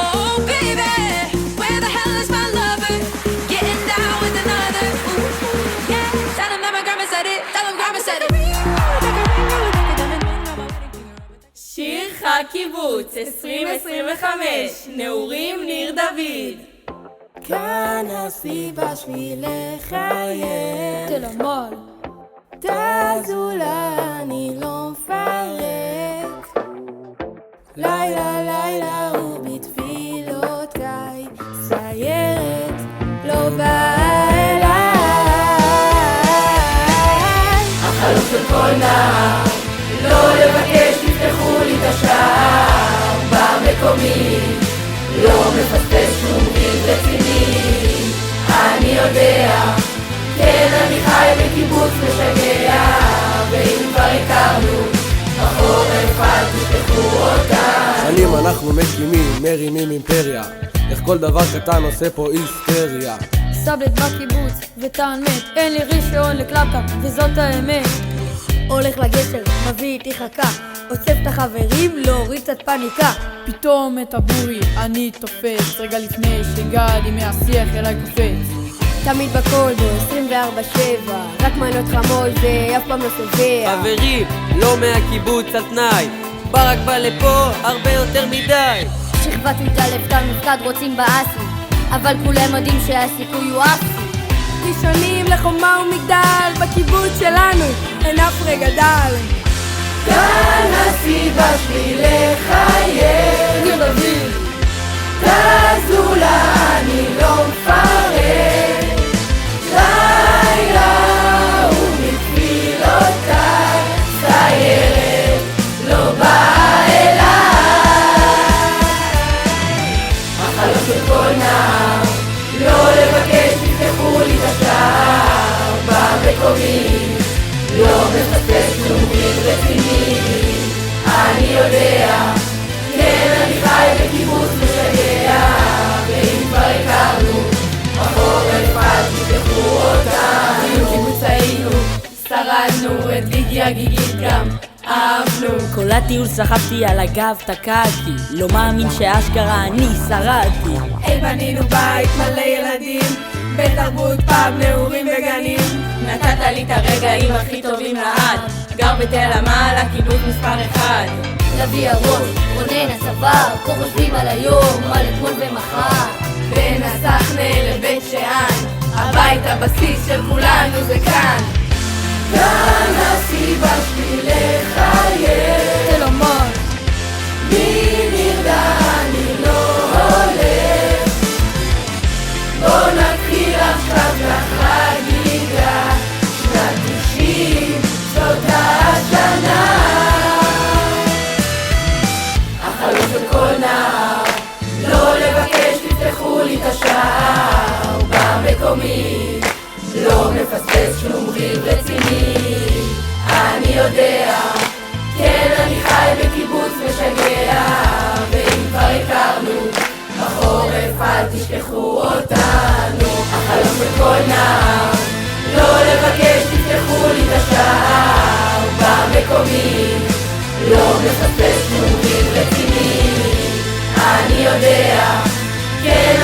Oh baby, where the hell is my lover? Getting down with another. Ooh, yeah. Tell him that my grandma said it. Tell him grandma said it. שיר הקיבוץ 2025, נעורים ניר דוד. כאן הסיבה שביל לחייך, תל המול תזו לה אני לא מפרק, לילה לילה ובתפילותיי סיירת לא באה אליי. החלום של כל נער, לא לבקש תפתחו לי את השער במקומי, לא מפספס שום גיל רציני. אני יודע, כן אני חי בקיבוץ משגע, ואם כבר הכרנו בחורף אל תשכחו אותה. שנים אנחנו מקימים, מרימים אימפריה, איך כל דבר קטן עושה פה היסטריה. סבלת בקיבוץ וטען מת, אין לי רישיון לקלאפקה וזאת האמת. הולך לגשר, מביא איתי חכה, אוסף את החברים, להוריד קצת פניקה. פתאום את הבורי אני תופס, רגע לפני שגדי מהשיח אליי קופץ. תמיד בכל בו 24/7, רק מענות חמול ואף פעם לא שבע. חברים, לא מהקיבוץ על תנאי, ברק בא לפה הרבה יותר מדי. שכבת מתעלף את המפקד רוצים באסי, אבל כולם יודעים שהסיכוי הוא אפי. ראשונים לחומה ומגדל, בקיבוץ שלנו אין אף רגע דל. כאן הסיבה שביל לחייך, ניר דוד תזו לה אני לא מפרק, לילה ובתפילותיי סיירת לא באה אליי. החלום של כל נער, לא לבקש תפתחו לי את השער במקומי, לא מפספס שום גיל רציני. אני יודע, כן אני חי בקיבוץ משגע, ואם כבר הכרנו בחורף אל תשכחו אותנו. קיבוץ היינו, שרדנו, את גיגי הגיגית גם אהבנו. כל הטיול סחבתי על הגב תקעתי, לא מאמין שאשכרה אני שרדתי. היי בנינו בית מלא ילדים, בתרבות פאב נעורים וגנים. נתת לי את הרגעים הכי טובים לעד, גר בתל המעלה קיבוץ מספר 1. לוי הראש, רונן הצבא, כה חושבים על היום, על אתמול ומחר. בין הסחנה לבית שאן, הבית הבסיס של כולנו זה כאן. כאן הסיבה שביל לחייך, תל המול מי נרדה אני לא הולך. בוא נתחיל עכשיו לחגיגה, שנת 90 זאת השנה. החלום של כל נער, לא לבקש תפתחו לי את השער במקומי, לא מפספס שום גיל רציני. אני יודע, כן אני חי בקיבוץ משגע, ואם כבר הכרנו בחורף אל תשכחו אותנו. החלום של כל נער, לא לבקש תפתחו לי את השער במקומי, לא מפספס שום גיל רציני. אני יודע, כן